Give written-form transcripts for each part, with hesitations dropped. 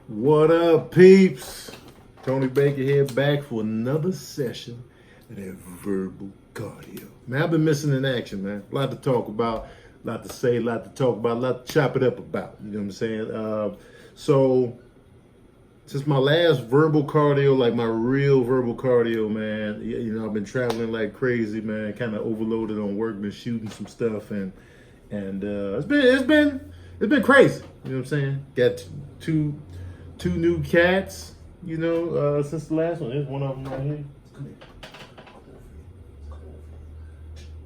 What up, peeps? Tony Baker here, back for another session of that verbal cardio. Man, I've been missing in action, man. A lot to talk about, a lot to say, a lot to talk about, a lot to chop it up about. You know what I'm saying? So, since my last verbal cardio, like my real verbal cardio, man, I've been traveling like crazy, man. Kind of overloaded on work, been shooting some stuff, and it's been crazy. You know what I'm saying? Got two new cats, since the last one. There's one of them right here. Come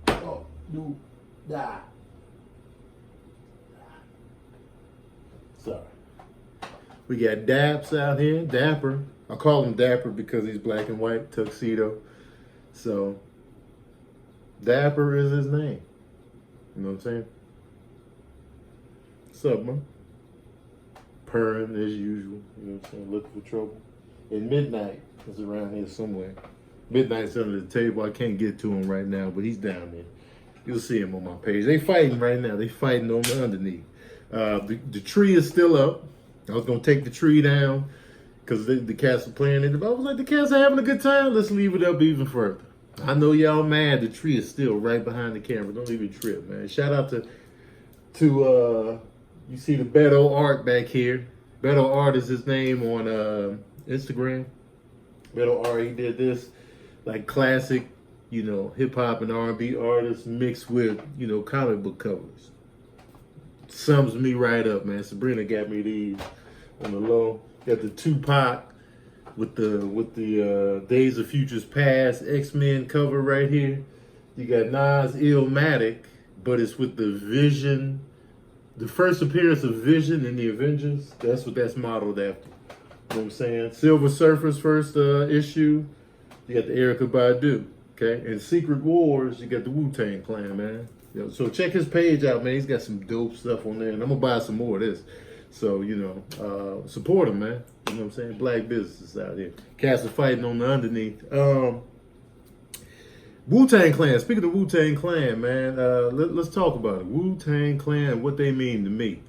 here. Oh, no, die. Sorry. We got Daps out here, Dapper. I call him Dapper because he's black and white, tuxedo. So, Dapper is his name. You know what I'm saying? What's up, man? Purring as usual, you know what I'm saying, looking for trouble. And Midnight is around here somewhere. Midnight's under the table. I can't get to him right now, but he's down there. You'll see him on my page. They fighting right now. They fighting on the underneath. The tree is still up. I was gonna take the tree down because the cats are playing it. I was like, the cats are having a good time. Let's leave it up even further. I know y'all mad. The tree is still right behind the camera. Don't even trip, man. Shout out to you see the Beto Art back here. Beto Art is his name on Instagram. Beto Art, he did this like classic, hip hop and R&B artists mixed with, comic book covers. Sums me right up, man. Sabrina got me these on the low. Got the Tupac with the Days of Futures Past X-Men cover right here. You got Nas Illmatic, but it's with the Vision. The first appearance of Vision in the Avengers, that's what that's modeled after. You know what I'm saying? Silver Surfer's first issue, you got the Erykah Badu, okay? And Secret Wars, you got the Wu-Tang Clan, man. So check his page out, man. He's got some dope stuff on there, and I'm gonna buy some more of this. So, support him, man. You know what I'm saying? Black businesses out here. Cats are fighting on the underneath. Wu-Tang Clan. Speaking of Wu-Tang Clan, man, let's talk about it. Wu-Tang Clan, what they mean to me.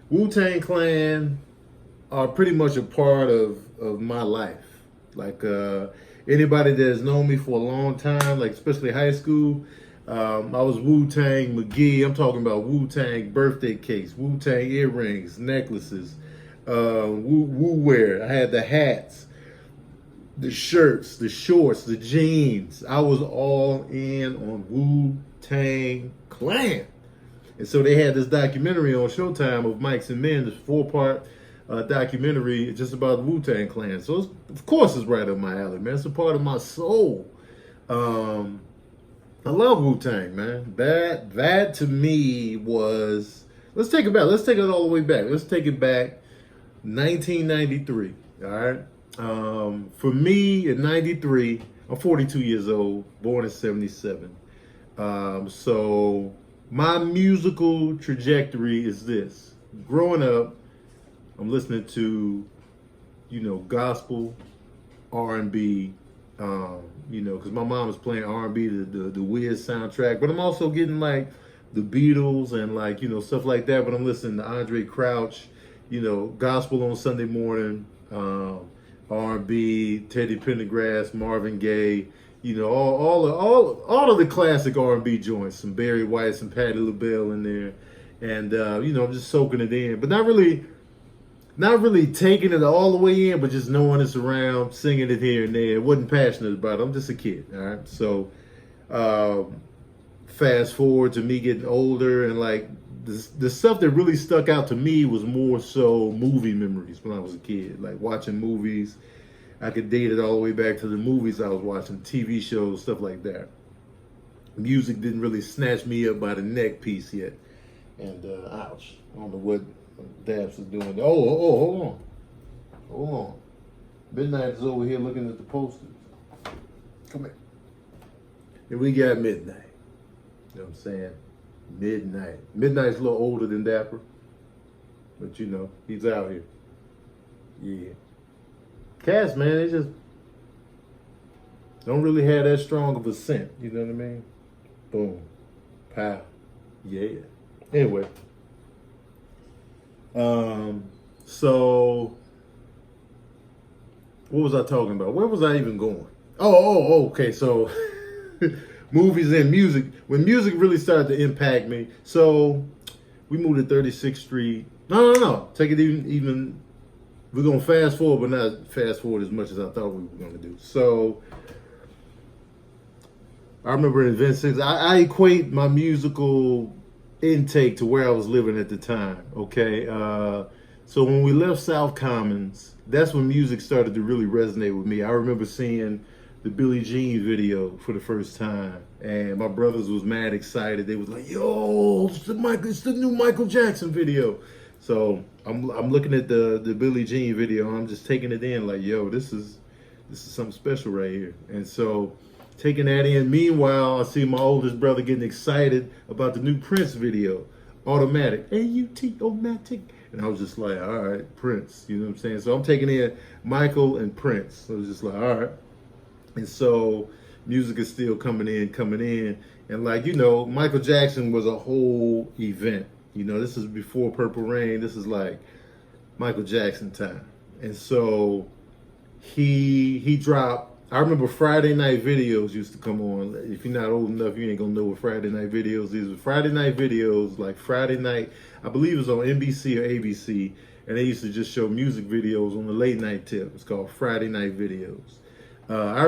Wu-Tang Clan are pretty much a part of my life. Like anybody that has known me for a long time, like especially high school, I was Wu-Tang McGee. I'm talking about Wu-Tang birthday cakes, Wu-Tang earrings, necklaces, Wu-wear. I had the hats, the shirts, the shorts, the jeans. I was all in on Wu-Tang Clan. And so they had this documentary on Showtime of Mike's and Men, this 4-part documentary just about the Wu-Tang Clan. So of course it's right up my alley, man. It's a part of my soul. I love Wu-Tang, man. That to me was, let's take it back. Let's take it all the way back. Let's take it back 1993, all right? For me, in 93, I'm 42 years old, born in 77. So my musical trajectory is this. Growing up, I'm listening to, gospel, R&B, because my mom was playing R&B, the Wiz soundtrack, but I'm also getting like the Beatles and stuff like that, but I'm listening to Andre Crouch, gospel on Sunday morning, R&B, Teddy Pendergrass, Marvin Gaye, all of the classic R&B joints, some Barry White, some Patti LaBelle in there, and I'm just soaking it in, but not really taking it all the way in, but just knowing it's around, singing it here and there. Wasn't passionate about it. I'm just a kid, all right? So fast forward to me getting older, and like the stuff that really stuck out to me was more so movie memories when I was a kid, like watching movies. I could date it all the way back to the movies I was watching, TV shows, stuff like that. Music didn't really snatch me up by the neck piece yet. And ouch, I don't know what Dabs is doing. Oh, hold on. Midnight is over here looking at the posters. Come here. And we got Midnight. You know what I'm saying? Midnight. Midnight's a little older than Dapper. But he's out here. Yeah. Cats, man, they just don't really have that strong of a scent. You know what I mean? Boom. Pow. Yeah. Anyway. So what was I talking about? Where was I even going? Okay. So movies and music. When music really started to impact me, so we moved to 36th Street. No. Take it even. We're gonna fast forward, but not fast forward as much as I thought we were gonna do. So I remember in Vincent's, I equate my musical intake to where I was living at the time. Okay, so when we left South Commons, that's when music started to really resonate with me. I remember seeing the Billie Jean video for the first time, and my brothers was mad excited. They was like, "Yo, it's the new Michael Jackson video." So I'm looking at the Billie Jean video, and I'm just taking it in like, "Yo, this is something special right here." And so taking that in. Meanwhile, I see my oldest brother getting excited about the new Prince video, Automatic, A-U-T-O-matic. And I was just like, all right, Prince, you know what I'm saying? So I'm taking in Michael and Prince. So I was just like, all right. And so music is still coming in. And like, you know, Michael Jackson was a whole event. You know, this is before Purple Rain. This is like Michael Jackson time. And so he dropped, I remember Friday night videos used to come on. If you're not old enough, you ain't gonna know what Friday night videos is. Friday night videos, like Friday night, I believe it was on NBC or ABC, and they used to just show music videos on the late night tip. It's called Friday night videos. I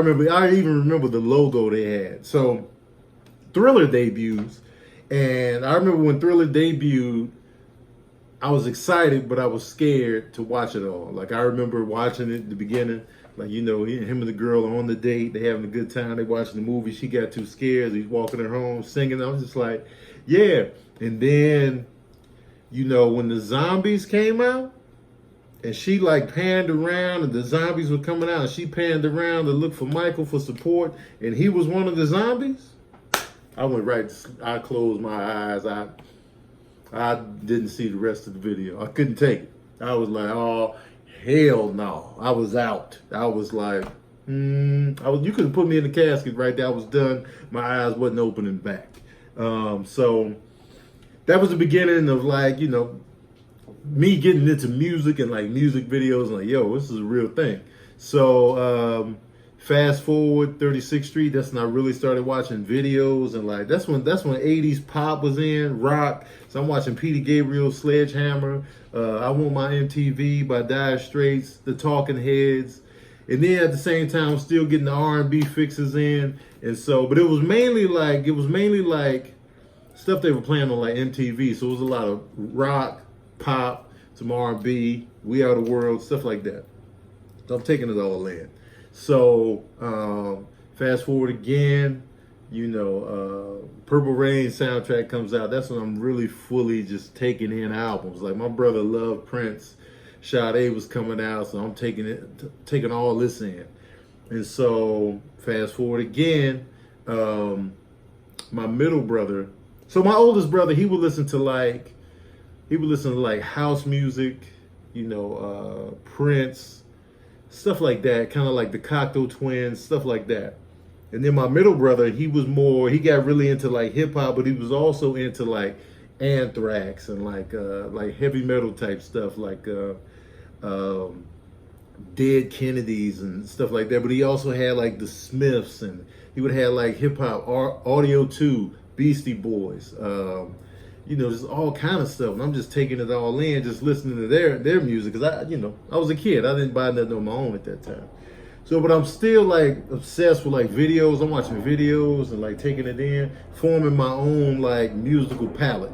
even remember the logo they had. So Thriller debuts, and I remember when Thriller debuted, I was excited, but I was scared to watch it all. Like I remember watching it at the beginning. Like, you know, him and the girl are on the date. They having a good time. They watching the movie. She got too scared. He's walking her home singing. I was just like, yeah. And then, you know, when the zombies came out and she like panned around and the zombies were coming out and she panned around to look for Michael for support and he was one of the zombies, I went right to sleep. I closed my eyes. I didn't see the rest of the video. I couldn't take it. I was like, oh, hell no. I was out. I was like, you could have put me in the casket right there. I was done. My eyes wasn't opening back. So that was the beginning of like, you know, me getting into music and like music videos and like, yo, this is a real thing. So fast forward 36th Street, that's when I really started watching videos and like that's when 80s pop was in, rock. So I'm watching Peter Gabriel, Sledgehammer, I Want My MTV by Dire Straits, The Talking Heads. And then at the same time, I'm still getting the R&B fixes in. And so, but it was mainly like stuff they were playing on like MTV. So it was a lot of rock, pop, some R&B, We Are the World, stuff like that. So I'm taking it all in. So fast forward again, you know, Purple Rain soundtrack comes out. That's when I'm really fully just taking in albums. Like my brother loved Prince. Sade was coming out, so I'm taking all this in. And so fast forward again, my middle brother. So my oldest brother, he would listen to like house music, you know, Prince, stuff like that, kind of like the Cocteau Twins, stuff like that. And then my middle brother, he got really into like hip hop, but he was also into like Anthrax and like heavy metal type stuff, like Dead Kennedys and stuff like that. But he also had like the Smiths, and he would have like hip hop, Audio 2, Beastie Boys, you know, just all kind of stuff. And I'm just taking it all in, just listening to their music, because I was a kid. I didn't buy nothing on my own at that time. So, but I'm still like obsessed with like videos. I'm watching videos and like taking it in, forming my own like musical palette.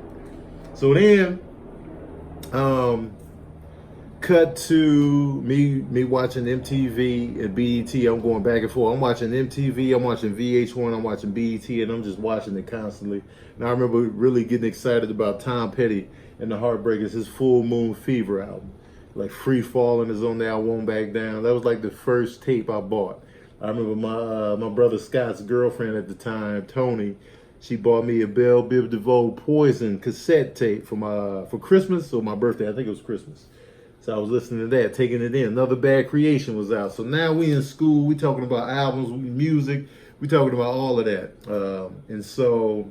So then, cut to me watching MTV and BET. I'm going back and forth. I'm watching MTV, I'm watching VH1, I'm watching BET, and I'm just watching it constantly. And I remember really getting excited about Tom Petty and the Heartbreakers, his Full Moon Fever album. Like Free Fallin' is on there, I Won't Back Down. That was like the first tape I bought. I remember my brother Scott's girlfriend at the time, Tony, she bought me a Belle Biv DeVoe Poison cassette tape for Christmas or my birthday. I think it was Christmas. So I was listening to that, taking it in. Another Bad Creation was out. So now we in school, we talking about albums, music, we talking about all of that. And so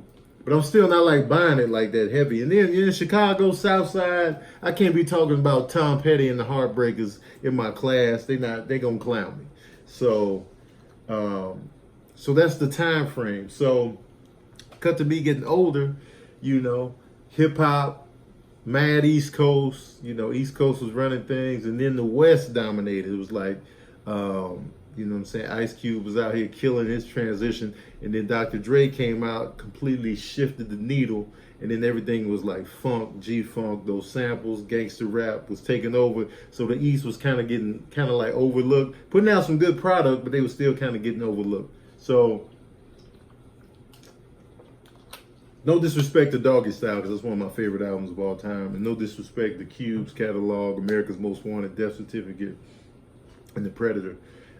but I'm still not like buying it like that heavy. And then in Chicago, South Side, I can't be talking about Tom Petty and the Heartbreakers in my class. They gonna clown me. So, so that's the time frame. So, cut to me getting older, you know, hip hop, mad East Coast. You know, East Coast was running things, and then the West dominated. It was like, you know what I'm saying? Ice Cube was out here killing his transition, and then Dr. Dre came out, completely shifted the needle, and then everything was like funk, G-funk, those samples, gangster rap was taking over. So the East was kind of getting like overlooked, putting out some good product, but they were still kind of getting overlooked. So no disrespect to Doggy Style, because that's one of my favorite albums of all time, and no disrespect to Cube's catalog, America's Most Wanted, Death Certificate, and The Predator.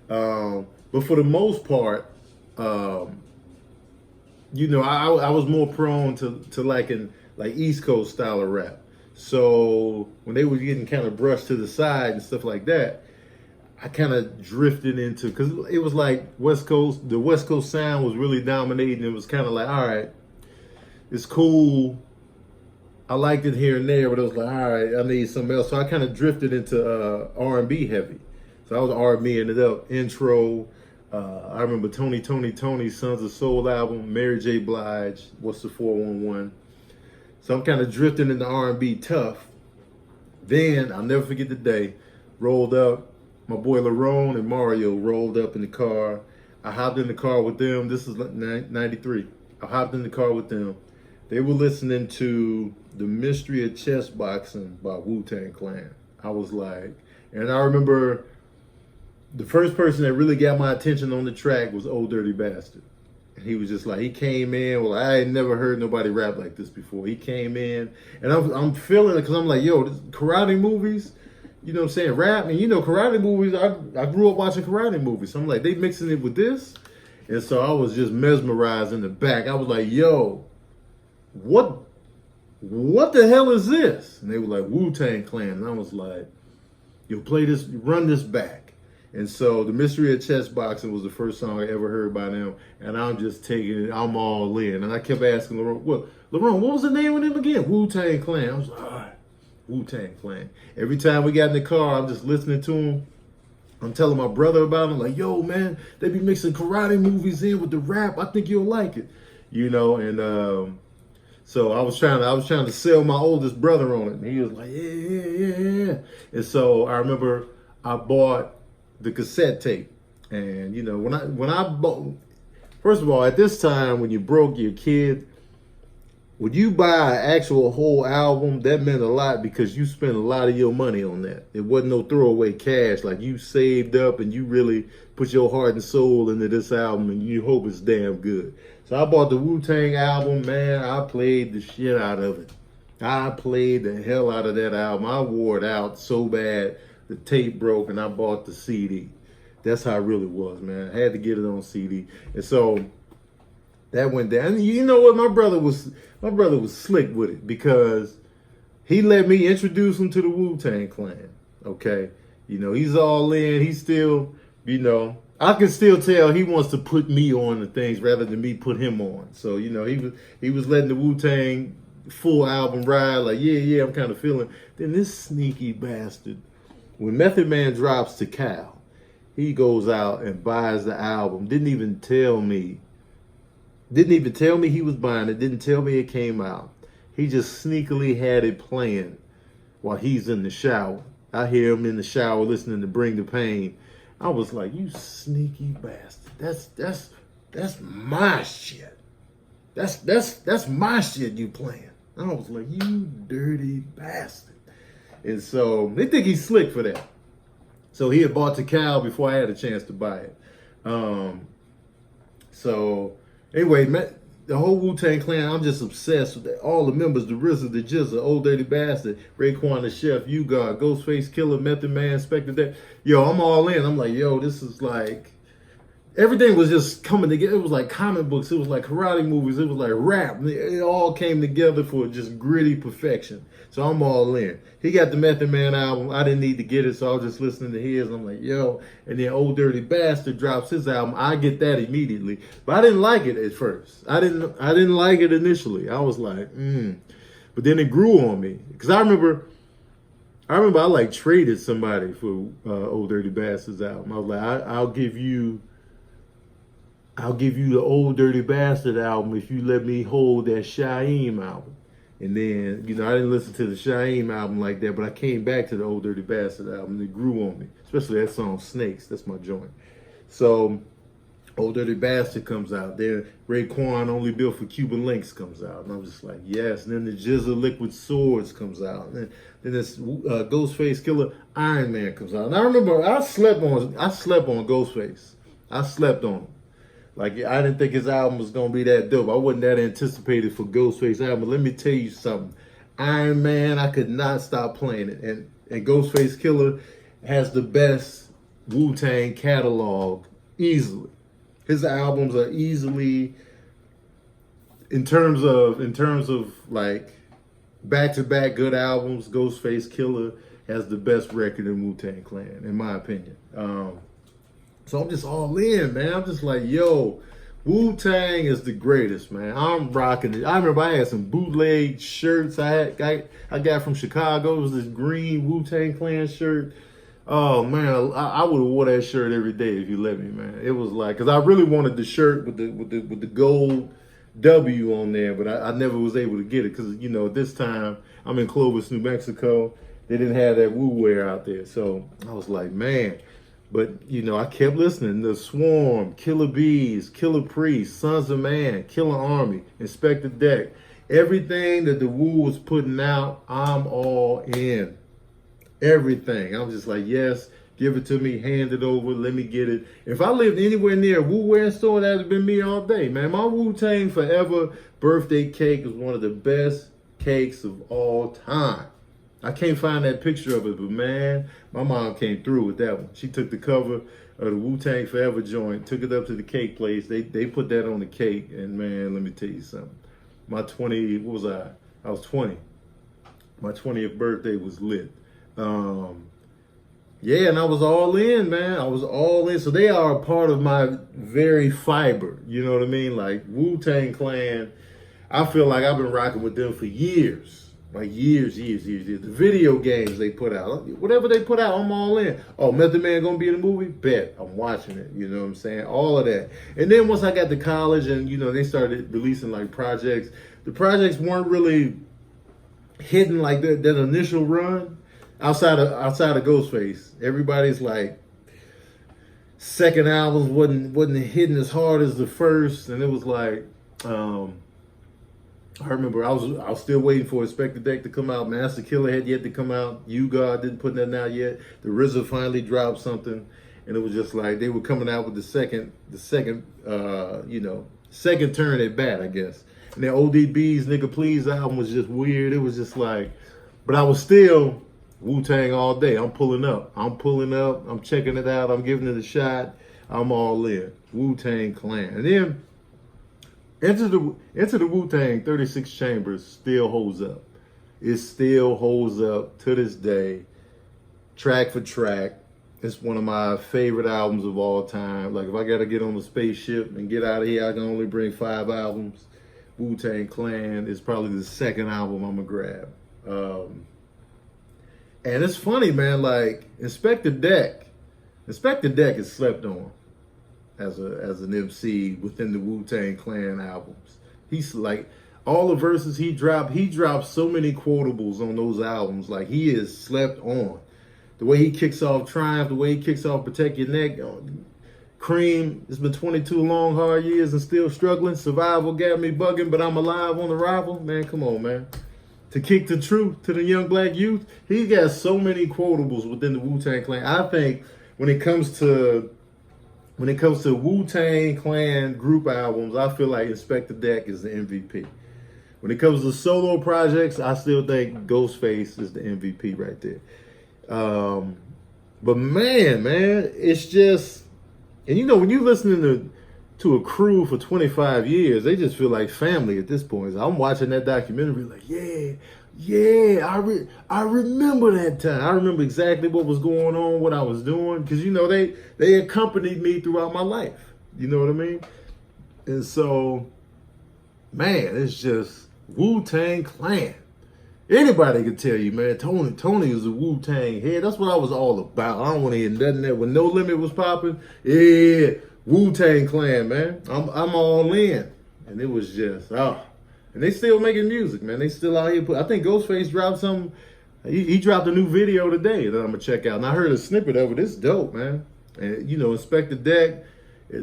But for the most part, you know, I was more prone to liking like East Coast style of rap. So when they were getting kind of brushed to the side and stuff like that, I kind of drifted into, because it was like West Coast, the West Coast sound was really dominating. It was kind of like, all right, it's cool. I liked it here and there, but it was like, all right, I need something else. So I kind of drifted into R&B heavy. So I was R&B, ended up intro. I remember Tony, Sons of Soul album, Mary J. Blige, What's the 411. So I'm kind of drifting into R&B tough. Then, I'll never forget the day, rolled up, my boy Lerone and Mario rolled up in the car. I hopped in the car with them. This is 93. I hopped in the car with them. They were listening to The Mystery of Chess Boxing by Wu-Tang Clan. I was like, and I remember the first person that really got my attention on the track was Old Dirty Bastard. And he was just like, he came in, well, I had never heard nobody rap like this before. He came in, and I'm feeling it, because I'm like, yo, this karate movies, you know what I'm saying, rap, and you know, karate movies, I grew up watching karate movies. So I'm like, they mixing it with this? And so I was just mesmerized in the back. I was like, yo, what the hell is this? And they were like, Wu-Tang Clan. And I was like, yo, play this, run this back. And so The Mystery of Chess Boxing was the first song I ever heard by them. And I'm just taking it, I'm all in. And I kept asking Lerone, what was the name of them again? Wu-Tang Clan. I was like, all right, Wu-Tang Clan. Every time we got in the car, I'm just listening to them. I'm telling my brother about them, like, yo, man, they be mixing karate movies in with the rap. I think you'll like it, you know. And so I was trying to sell my oldest brother on it, and he was like, yeah. And so I remember I bought the cassette tape, and you know, when I bought, first of all, at this time when you broke your kid, when you buy an actual whole album, that meant a lot, because you spent a lot of your money on that. It wasn't no throwaway cash. Like, you saved up and you really put your heart and soul into this album, and you hope it's damn good. So I bought the Wu-Tang album, man. I played the shit out of it. I played the hell out of that album. I wore it out so bad, the tape broke, and I bought the CD. That's how it really was, man. I had to get it on CD. And so that went down. And you know what? My brother was slick with it, because he let me introduce him to the Wu-Tang Clan. Okay. You know, he's all in. He's still, you know, I can still tell he wants to put me on the things rather than me put him on. So, you know, he was letting the Wu-Tang full album ride, like, yeah, I'm kind of feeling. Then this sneaky bastard, when Method Man drops to Cal, he goes out and buys the album. Didn't even tell me he was buying it. Didn't tell me it came out. He just sneakily had it playing while he's in the shower. I hear him in the shower listening to Bring the Pain. I was like, you sneaky bastard. That's my shit. That's my shit you playing. I was like, you dirty bastard. And so they think he's slick for that. So he had bought the cow before I had a chance to buy it. So anyway, the whole Wu-Tang Clan, I'm just obsessed with that. All the members, the RZA, the GZA, Old Dirty Bastard, Raekwon the Chef, U-God, Ghostface Killer, Method Man, Spectre Dead. Yo, I'm all in. I'm like, yo, this is like, everything was just coming together. It was like comic books. It was like karate movies. It was like rap. It all came together for just gritty perfection. So I'm all in. He got the Method Man album. I didn't need to get it, so I was just listening to his. I'm like, yo. And then Old Dirty Bastard drops his album. I get that immediately. But I didn't like it at first. I didn't like it initially. I was like, But then it grew on me. Because I remember I like traded somebody for Old Dirty Bastard's album. I was like, I'll give you the Old Dirty Bastard album if you let me hold that Shaim album. And then, I didn't listen to the Shaim album like that, but I came back to the Old Dirty Bastard album and it grew on me. Especially that song, Snakes. That's my joint. So, Old Dirty Bastard comes out. Then Raekwon, Only Built for Cuban Links comes out. And I'm just like, yes. And then the Jizza Liquid Swords comes out. And then this Ghostface Killer Iron Man comes out. And I remember I slept on Ghostface. I slept on him. Like, I didn't think his album was going to be that dope. I wasn't that anticipated for Ghostface album. But let me tell you something. Iron Man, I could not stop playing it. And Ghostface Killer has the best Wu-Tang catalog easily. His albums are easily, in terms of like back-to-back good albums, Ghostface Killer has the best record in Wu-Tang Clan, in my opinion. So I'm just all in, man. I'm just like, yo, Wu-Tang is the greatest, man. I'm rocking it. I remember I had some bootleg shirts I got from Chicago. It was this green Wu-Tang Clan shirt. Oh, man, I would have wore that shirt every day if you let me, man. It was like, because I really wanted the shirt with the gold W on there, but I never was able to get it because, this time I'm in Clovis, New Mexico. They didn't have that Wu wear out there. So I was like, man. But, I kept listening. The Swarm, Killer Bees, Killer Priest, Sons of Man, Killer Army, Inspector Deck. Everything that the Wu was putting out, I'm all in. Everything. I'm just like, yes, give it to me, hand it over, let me get it. If I lived anywhere near a Wu-Wear store, that would have been me all day, man. My Wu-Tang Forever birthday cake is one of the best cakes of all time. I can't find that picture of it, but man, my mom came through with that one. She took the cover of the Wu-Tang Forever joint, took it up to the cake place. They put that on the cake, and man, let me tell you something. My 20, what was I? I was 20. My 20th birthday was lit. Yeah, and I was all in, man. I was all in. So they are a part of my very fiber. You know what I mean? Like Wu-Tang Clan, I feel like I've been rocking with them for years. Like years. The video games they put out, whatever they put out, I'm all in. Oh, Method Man gonna be in the movie? Bet. I'm watching it. You know what I'm saying? All of that. And then once I got to college and, they started releasing like projects, the projects weren't really hitting like that initial run. Outside of Ghostface, everybody's like second albums wasn't hitting as hard as the first, and it was like I remember I was still waiting for Inspector Deck to come out. Master Killer had yet to come out. U-God didn't put nothing out yet. The RZA finally dropped something, and it was just like they were coming out with the second turn at bat, I guess. And then ODB's Nigga Please album was just weird. It was just like, but I was still Wu-Tang all day. I'm pulling up. I'm checking it out. I'm giving it a shot. I'm all in. Wu-Tang Clan. And then Into the Wu-Tang 36 Chambers still holds up. It still holds up to this day. Track for track. It's one of my favorite albums of all time. Like if I gotta get on the spaceship and get out of here, I can only bring 5 albums. Wu-Tang Clan is probably the second album I'm gonna grab. And it's funny, man, like Inspector Deck is slept on as an MC within the Wu-Tang Clan albums. He's like, all the verses he dropped so many quotables on those albums. Like he is slept on. The way he kicks off Triumph, the way he kicks off Protect Your Neck, Cream, it's been 22 long, hard years and still struggling. Survival got me bugging, but I'm alive on arrival. Man, come on, man. To kick the truth to the young black youth, he's got so many quotables within the Wu-Tang Clan. I think when it comes to Wu-Tang Clan group albums, I feel like Inspector Deck is the MVP. When it comes to solo projects, I still think Ghostface is the MVP right there. But man, it's just, And you know, when you listening to a crew for 25 years, they just feel like family at this point. So I'm watching that documentary like, I remember that time. I remember exactly what was going on, what I was doing, because you know they accompanied me throughout my life. You know what I mean? And so, man, it's just Wu-Tang Clan. Anybody could tell you, man, Tony is a Wu-Tang head. That's what I was all about. I don't want to hear nothing that when No Limit was popping. Yeah, Wu-Tang Clan, man. I'm all in. And it was just, and they still making music, man. They still out here. I think Ghostface dropped some. He dropped a new video today that I'm gonna check out. And I heard a snippet of it. It's dope, man. And you know, Inspector Deck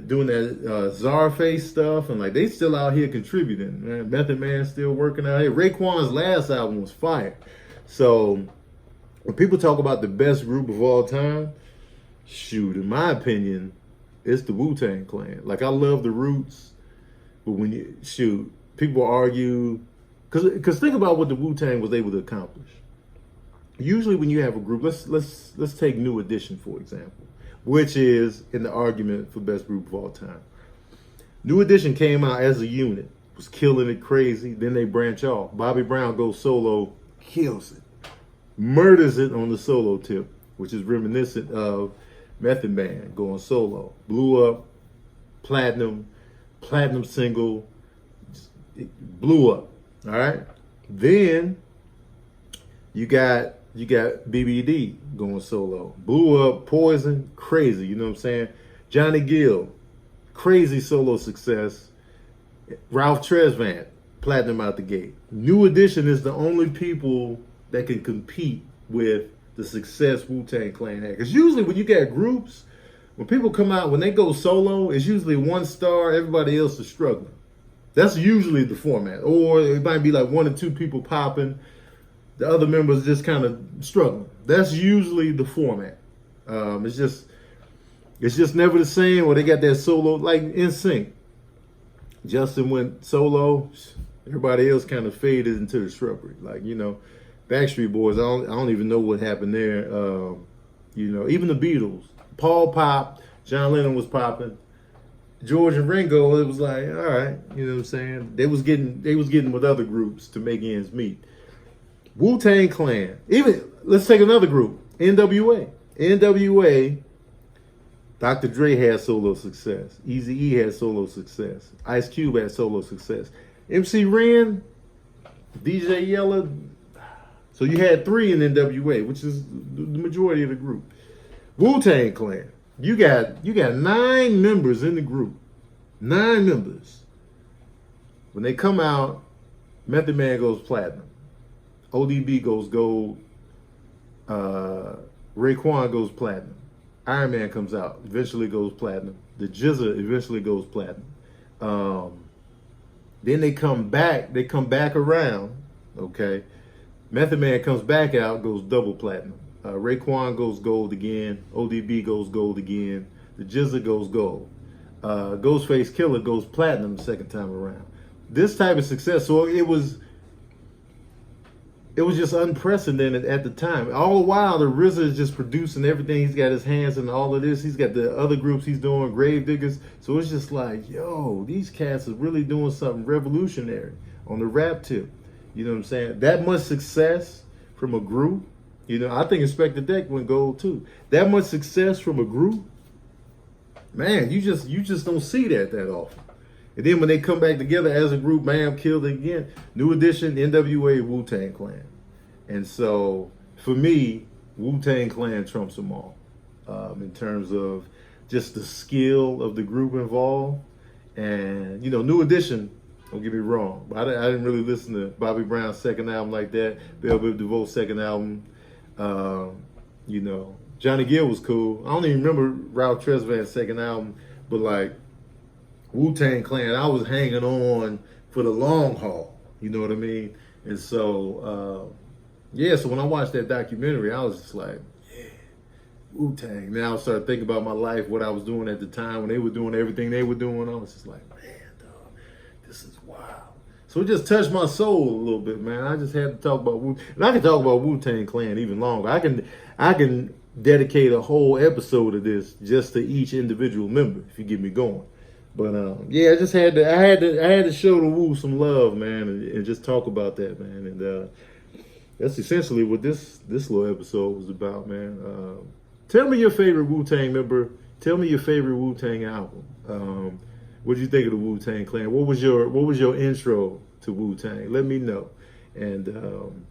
doing that Czarface stuff, and like they still out here contributing. Man. Method Man still working out here. Raekwon's last album was fire. So when people talk about the best group of all time, shoot, in my opinion, it's the Wu-Tang Clan. Like I love the Roots, but when you shoot, people argue because think about what the Wu-Tang was able to accomplish. Usually, when you have a group, let's take New Edition for example, which is in the argument for best group of all time. New Edition came out as a unit, was killing it crazy. Then they branch off. Bobby Brown goes solo, kills it, murders it on the solo tip, which is reminiscent of Method Man going solo. Blew up, platinum single, it blew up. All right. Then you got BBD going solo. Blew up, Poison, crazy, you know what I'm saying? Johnny Gill, crazy solo success. Ralph Tresvant, platinum out the gate. New Edition is the only people that can compete with the success Wu-Tang Clan had. Because usually when you got groups, when people come out, when they go solo, it's usually one star, everybody else is struggling. That's usually the format. Or it might be like one or two people popping, the other members just kind of struggling. That's usually the format. It's just never the same. Or they got that solo, like NSYNC. Justin went solo. Everybody else kind of faded into the shrubbery. Like, you know, Backstreet Boys, I don't even know what happened there. You know, even the Beatles. Paul popped. John Lennon was popping. George and Ringo, it was like, all right, you know what I'm saying? They was getting with other groups to make ends meet. Wu-Tang Clan. Even let's take another group. NWA. NWA, Dr. Dre had solo success. Eazy-E had solo success. Ice Cube had solo success. MC Ren, DJ Yella. So you had three in NWA, which is the majority of the group. Wu-Tang Clan. You got 9 members in the group. 9 members. When they come out, Method Man goes platinum. ODB goes gold. Raekwon goes platinum. Iron Man comes out, eventually goes platinum. The GZA eventually goes platinum. Then they come back around, okay? Method Man comes back out, goes double platinum. Raekwon goes gold again. ODB goes gold again. The GZA goes gold. Ghostface Killer goes platinum the second time around. This type of success, so it was just unprecedented at the time. All the while, the RZA is just producing everything. He's got his hands in all of this. He's got the other groups he's doing, Grave Diggers. So it's just like, yo, these cats are really doing something revolutionary on the rap tip. You know what I'm saying? That much success from a group. You know, I think Inspector Deck went gold too. That much success from a group, man, you just don't see that often. And then when they come back together as a group, bam, killed it again. New Edition, NWA, Wu-Tang Clan. And so, for me, Wu-Tang Clan trumps them all in terms of just the skill of the group involved. And, you know, New Edition, don't get me wrong, but I didn't really listen to Bobby Brown's second album like that. Bell Biv DeVoe's second album. You know, Johnny Gill was cool. I don't even remember Ralph Tresvant's second album, but like Wu-Tang Clan, I was hanging on for the long haul. You know what I mean? And so, yeah, so when I watched that documentary, I was just like, yeah, Wu-Tang. Now I started thinking about my life, what I was doing at the time when they were doing everything they were doing. I was just like, man, dog, this is wild. So it just touched my soul a little bit, man. I just had to talk about Wu, and I can talk about Wu-Tang Clan even longer. I can dedicate a whole episode of this just to each individual member if you get me going. But yeah, I just had to I had to show the Wu some love, man, and just talk about that, man. And that's essentially what this little episode was about, man. Tell me your favorite Wu-Tang member. Tell me your favorite Wu-Tang album. What did you think of the Wu-Tang Clan? What was your intro to Wu-Tang? Let me know. And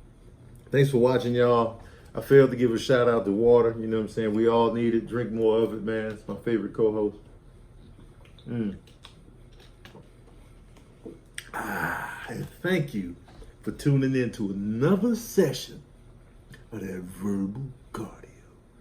thanks for watching, y'all. I failed to give a shout out to water. You know what I'm saying? We all need it. Drink more of it, man. It's my favorite co-host. And thank you for tuning in to another session of that verbal cardio.